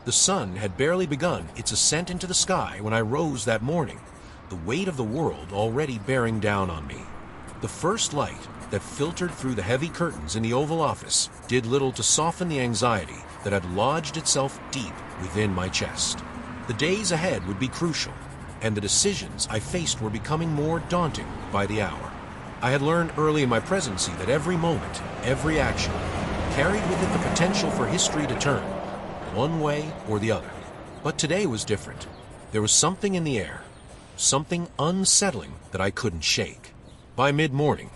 The sun had barely begun its ascent into the sky when I rose that morning, the weight of the world already bearing down on me. The first light that filtered through the heavy curtains in the Oval Office did little to soften the anxiety that had lodged itself deep within my chest. The days ahead would be crucial, and the decisions I faced were becoming more daunting by the hour. I had learned early in my presidency that every moment, every action, carried with it the potential for history to turn, one way or the other. But today was different. There was something in the air, something unsettling that I couldn't shake. By mid-morning,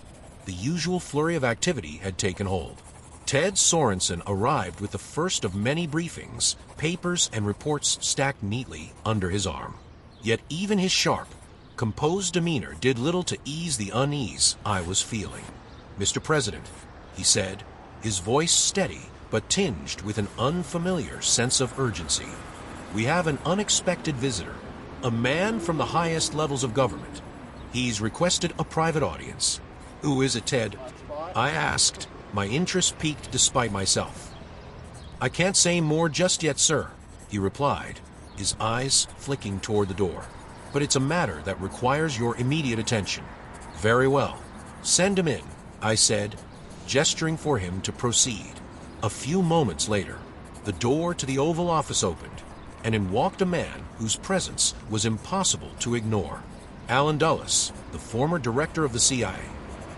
the usual flurry of activity had taken hold. Ted Sorensen arrived with the first of many briefings, papers and reports stacked neatly under his arm. Yet even his sharp, composed demeanor did little to ease the unease I was feeling. "Mr. President," he said, his voice steady but tinged with an unfamiliar sense of urgency, "we have an unexpected visitor, a man from the highest levels of government. He's requested a private audience." "Who is it, Ted?" I asked, my interest piqued despite myself. "I can't say more just yet, sir," he replied, his eyes flicking toward the door. "But it's a matter that requires your immediate attention." "Very well. Send him in," I said, gesturing for him to proceed. A few moments later, the door to the Oval Office opened, and in walked a man whose presence was impossible to ignore. Allen Dulles, the former director of the CIA,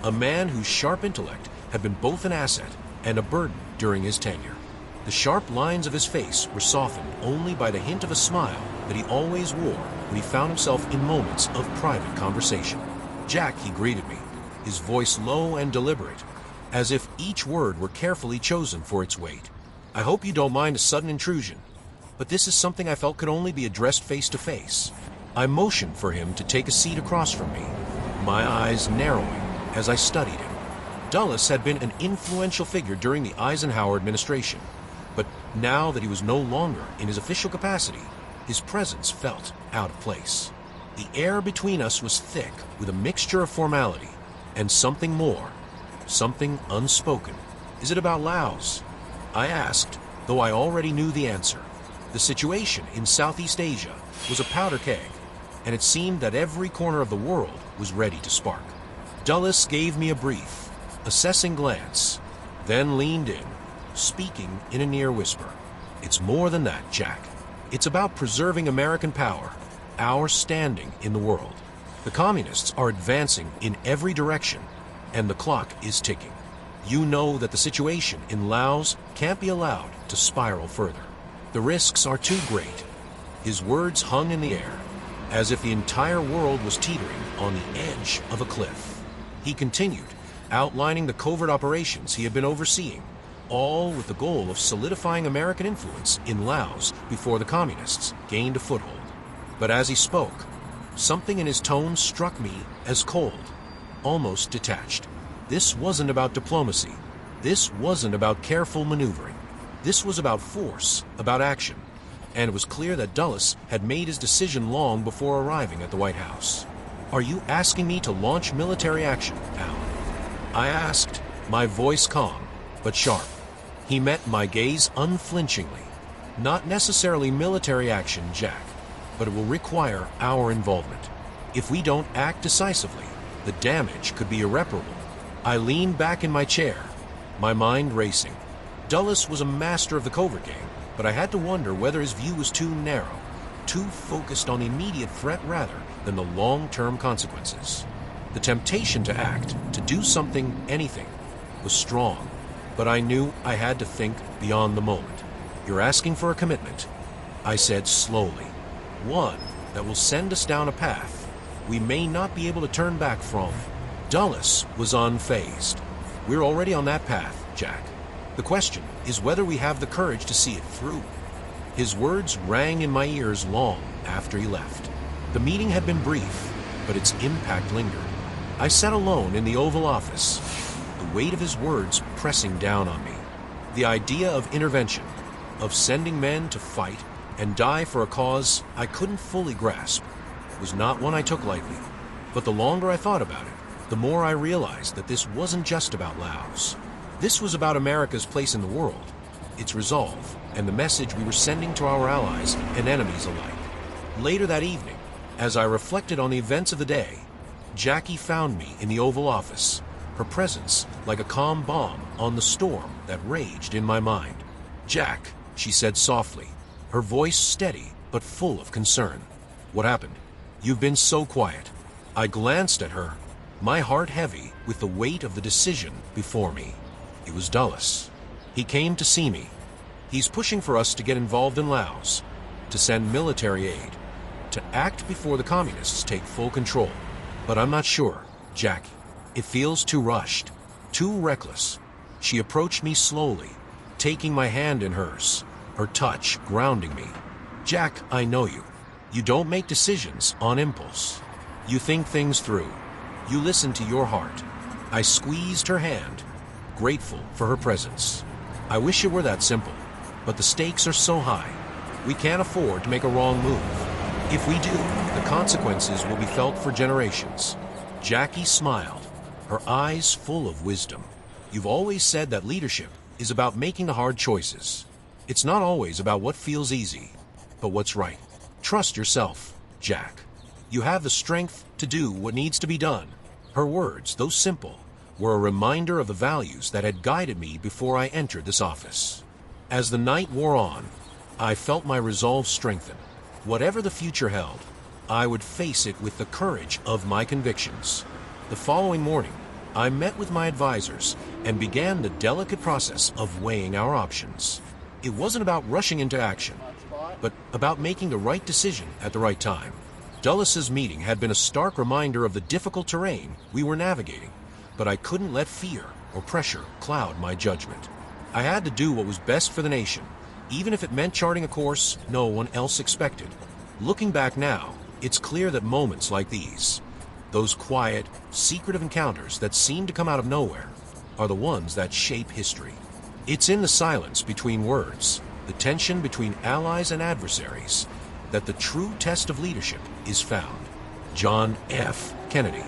a man whose sharp intellect had been both an asset and a burden during his tenure. The sharp lines of his face were softened only by the hint of a smile that he always wore when he found himself in moments of private conversation. "Jack," he greeted me, his voice low and deliberate, as if each word were carefully chosen for its weight. "I hope you don't mind a sudden intrusion, but this is something I felt could only be addressed face to face." I motioned for him to take a seat across from me, my eyes narrowing as I studied him. Dulles had been an influential figure during the Eisenhower administration, but now that he was no longer in his official capacity, his presence felt out of place. The air between us was thick with a mixture of formality and something more, something unspoken. "Is it about Laos?" I asked, though I already knew the answer. The situation in Southeast Asia was a powder keg, and it seemed that every corner of the world was ready to spark. Dulles gave me a brief, assessing glance, then leaned in, speaking in a near whisper. "It's more than that, Jack. It's about preserving American power, our standing in the world. The communists are advancing in every direction, and the clock is ticking. You know that the situation in Laos can't be allowed to spiral further. The risks are too great." His words hung in the air, as if the entire world was teetering on the edge of a cliff. He continued, outlining the covert operations he had been overseeing, all with the goal of solidifying American influence in Laos before the communists gained a foothold. But as he spoke, something in his tone struck me as cold, almost detached. This wasn't about diplomacy. This wasn't about careful maneuvering. This was about force, about action, and it was clear that Dulles had made his decision long before arriving at the White House. "Are you asking me to launch military action, Allen?" I asked, my voice calm but sharp. He met my gaze unflinchingly. "Not necessarily military action, Jack, but it will require our involvement. If we don't act decisively, the damage could be irreparable." I leaned back in my chair, my mind racing. Dulles was a master of the covert game, but I had to wonder whether his view was too narrow, too focused on the immediate threat rather than the long-term consequences. The temptation to act, to do something, anything, was strong, but I knew I had to think beyond the moment. "You're asking for a commitment," I said slowly. "One that will send us down a path we may not be able to turn back from." Dulles was unfazed. "We're already on that path, Jack. The question is whether we have the courage to see it through." His words rang in my ears long after he left. The meeting had been brief, but its impact lingered. I sat alone in the Oval Office, the weight of his words pressing down on me. The idea of intervention, of sending men to fight and die for a cause I couldn't fully grasp, was not one I took lightly. But the longer I thought about it, the more I realized that this wasn't just about Laos. This was about America's place in the world, its resolve, and the message we were sending to our allies and enemies alike. Later that evening, as I reflected on the events of the day, Jackie found me in the Oval Office, her presence like a calm balm on the storm that raged in my mind. "Jack," she said softly, her voice steady but full of concern. "What happened? You've been so quiet." I glanced at her, my heart heavy with the weight of the decision before me. It was Dulles. He came to see me. He's pushing for us to get involved in Laos, to send military aid, to act before the communists take full control. But I'm not sure, Jackie. It feels too rushed, too reckless. She approached me slowly, taking my hand in hers, her touch grounding me. "Jack, I know you. You don't make decisions on impulse. You think things through. You listen to your heart." I squeezed her hand, grateful for her presence. "I wish it were that simple, but the stakes are so high. We can't afford to make a wrong move. If we do, the consequences will be felt for generations." Jackie smiled, her eyes full of wisdom. "You've always said that leadership is about making the hard choices. It's not always about what feels easy, but what's right. Trust yourself, Jack. You have the strength to do what needs to be done." Her words, though simple, were a reminder of the values that had guided me before I entered this office. As the night wore on, I felt my resolve strengthen. Whatever the future held, I would face it with the courage of my convictions. The following morning, I met with my advisors and began the delicate process of weighing our options. It wasn't about rushing into action, but about making the right decision at the right time. Dulles's meeting had been a stark reminder of the difficult terrain we were navigating, but I couldn't let fear or pressure cloud my judgment. I had to do what was best for the nation, even if it meant charting a course no one else expected. Looking back now, it's clear that moments like these, those quiet, secretive encounters that seem to come out of nowhere, are the ones that shape history. It's in the silence between words, the tension between allies and adversaries, that the true test of leadership is found. John F. Kennedy.